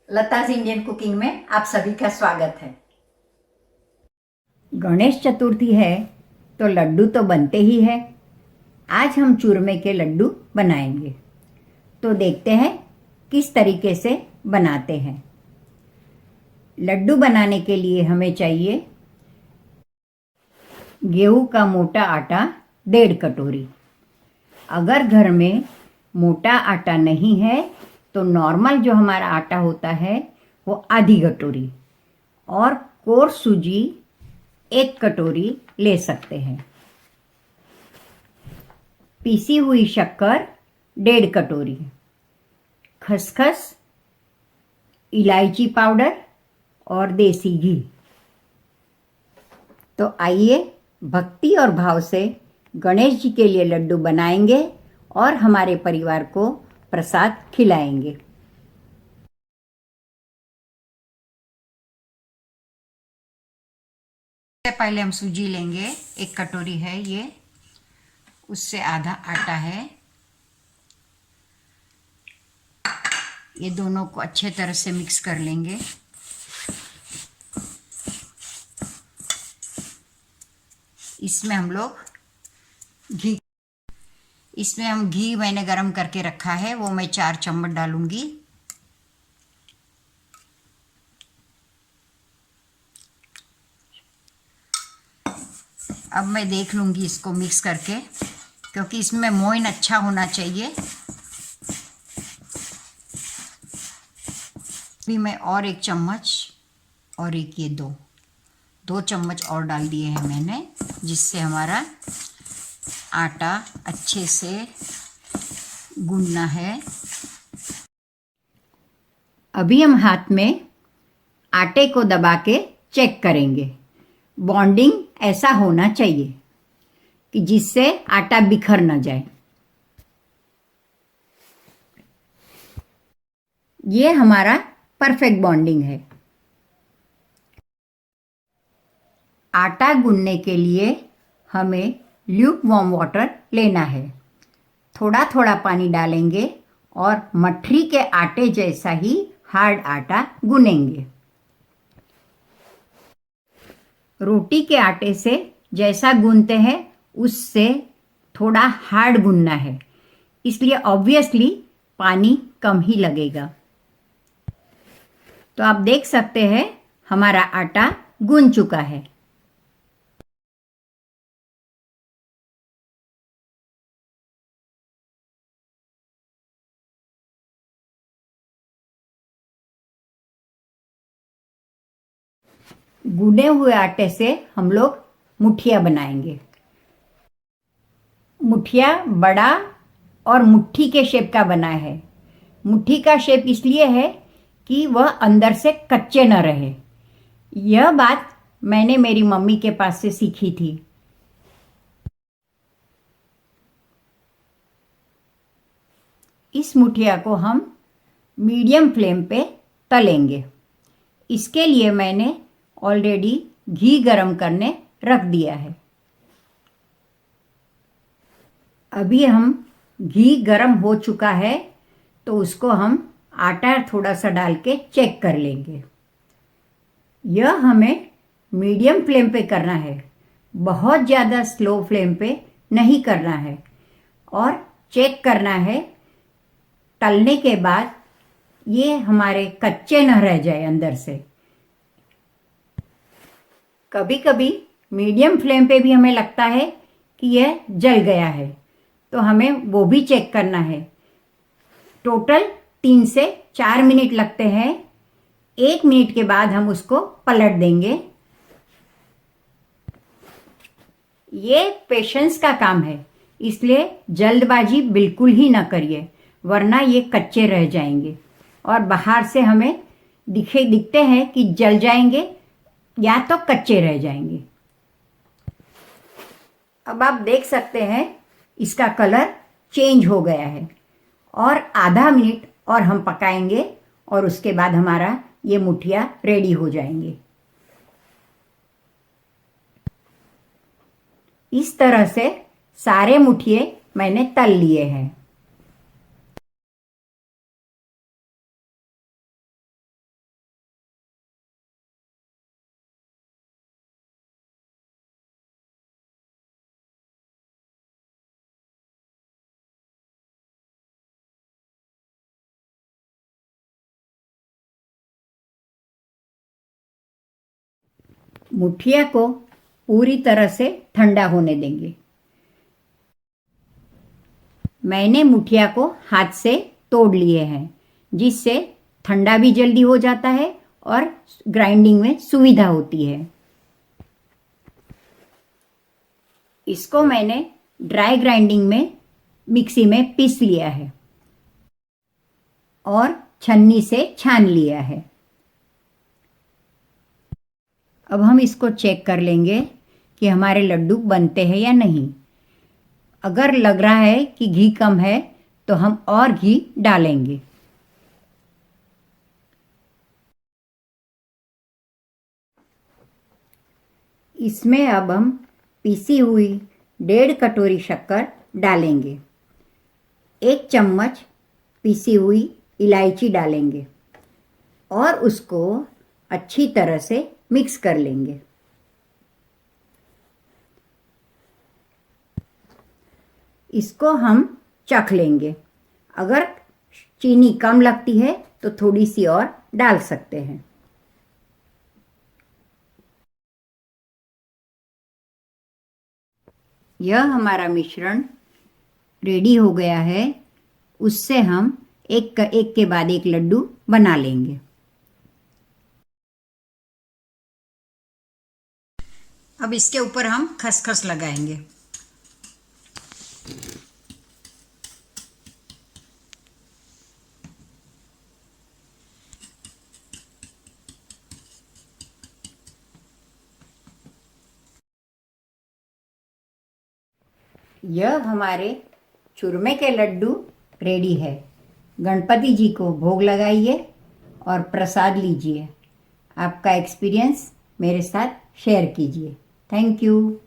Lata's Indian cooking में आप सभी का स्वागत है। गणेश चतुर्थी है तो लड्डू तो बनते ही है। आज हम चूरमे के लड्डू बनाएंगे, तो देखते हैं किस तरीके से बनाते हैं। लड्डू बनाने के लिए हमें चाहिए गेहूं का मोटा आटा 1.5 कटोरी। अगर घर में मोटा आटा नहीं है तो नॉर्मल जो हमारा आटा होता है वो आधी कटोरी, और कोर्स सूजी 1 कटोरी ले सकते हैं। पीसी हुई शक्कर 1.5 कटोरी, खसखस, इलायची पाउडर और देसी घी। तो आइए भक्ति और भाव से गणेश जी के लिए लड्डू बनाएंगे और हमारे परिवार को प्रसाद खिलाएंगे। पहले हम सूजी लेंगे, 1 कटोरी है ये, उससे आधा आटा है। ये दोनों को अच्छे तरह से मिक्स कर लेंगे। इसमें हम लोग घी मैंने गरम करके रखा है, वो मैं 4 चम्मच डालूंगी। अब मैं देख लूंगी इसको मिक्स करके, क्योंकि इसमें मोइन अच्छा होना चाहिए। भी मैं और 1 चम्मच और एक ये 2 चम्मच और डाल दिए हैं मैंने, जिससे हमारा आटा अच्छे से गूंदना है। अभी हम हाथ में आटे को दबा के चेक करेंगे। बॉन्डिंग ऐसा होना चाहिए कि जिससे आटा बिखर न जाए। ये हमारा परफेक्ट बॉन्डिंग है। आटा गूंदने के लिए हमें ल्यूक वार्म वाटर लेना है। थोड़ा थोड़ा पानी डालेंगे और मठरी के आटे जैसा ही हार्ड आटा गूंदेंगे। रोटी के आटे से जैसा गूंदते हैं उससे थोड़ा हार्ड गूंदना है, इसलिए ऑब्वियसली पानी कम ही लगेगा। तो आप देख सकते हैं हमारा आटा गूंद चुका है। गूंदे हुए आटे से हम लोग मुठिया बनाएंगे। मुठिया बड़ा और मुट्ठी के शेप का बना है। मुट्ठी का शेप इसलिए है कि वह अंदर से कच्चे न रहे। यह बात मैंने मेरी मम्मी के पास से सीखी थी। इस मुठिया को हम मीडियम फ्लेम पे तलेंगे। इसके लिए मैंने ऑलरेडी घी गरम करने रख दिया है। अभी हम घी गरम हो चुका है तो उसको हम आटा थोड़ा सा डाल के चेक कर लेंगे। यह हमें मीडियम फ्लेम पे करना है, बहुत ज़्यादा स्लो फ्लेम पे नहीं करना है। और चेक करना है तलने के बाद ये हमारे कच्चे न रह जाए अंदर से। कभी कभी मीडियम फ्लेम पे भी हमें लगता है कि यह जल गया है, तो हमें वो भी चेक करना है। टोटल 3 से 4 मिनट लगते हैं। 1 मिनट के बाद हम उसको पलट देंगे। ये पेशेंस का काम है, इसलिए जल्दबाजी बिल्कुल ही ना करिए, वरना ये कच्चे रह जाएंगे और बाहर से हमें दिखते हैं कि जल जाएंगे या तो कच्चे रह जाएंगे। अब आप देख सकते हैं इसका कलर चेंज हो गया है, और आधा मिनट और हम पकाएंगे और उसके बाद हमारा ये मुठिया रेडी हो जाएंगे। इस तरह से सारे मुठिए मैंने तल लिए हैं। मुठिया को पूरी तरह से ठंडा होने देंगे। मैंने मुठिया को हाथ से तोड़ लिए हैं, जिससे ठंडा भी जल्दी हो जाता है और ग्राइंडिंग में सुविधा होती है। इसको मैंने ड्राई ग्राइंडिंग में मिक्सी में पीस लिया है और छन्नी से छान लिया है। अब हम इसको चेक कर लेंगे कि हमारे लड्डू बनते हैं या नहीं। अगर लग रहा है कि घी कम है तो हम और घी डालेंगे। इसमें अब हम पीसी हुई 1.5 कटोरी शक्कर डालेंगे। 1 चम्मच पीसी हुई इलायची डालेंगे और उसको अच्छी तरह से मिक्स कर लेंगे। इसको हम चख लेंगे। अगर चीनी कम लगती है तो थोड़ी सी और डाल सकते हैं। यह हमारा मिश्रण रेडी हो गया है। उससे हम एक के बाद एक लड्डू बना लेंगे। अब इसके ऊपर हम खसखस लगाएंगे। यह हमारे चूरमे के लड्डू रेडी है। गणपति जी को भोग लगाइए और प्रसाद लीजिए। आपका एक्सपीरियंस मेरे साथ शेयर कीजिए। Thank you.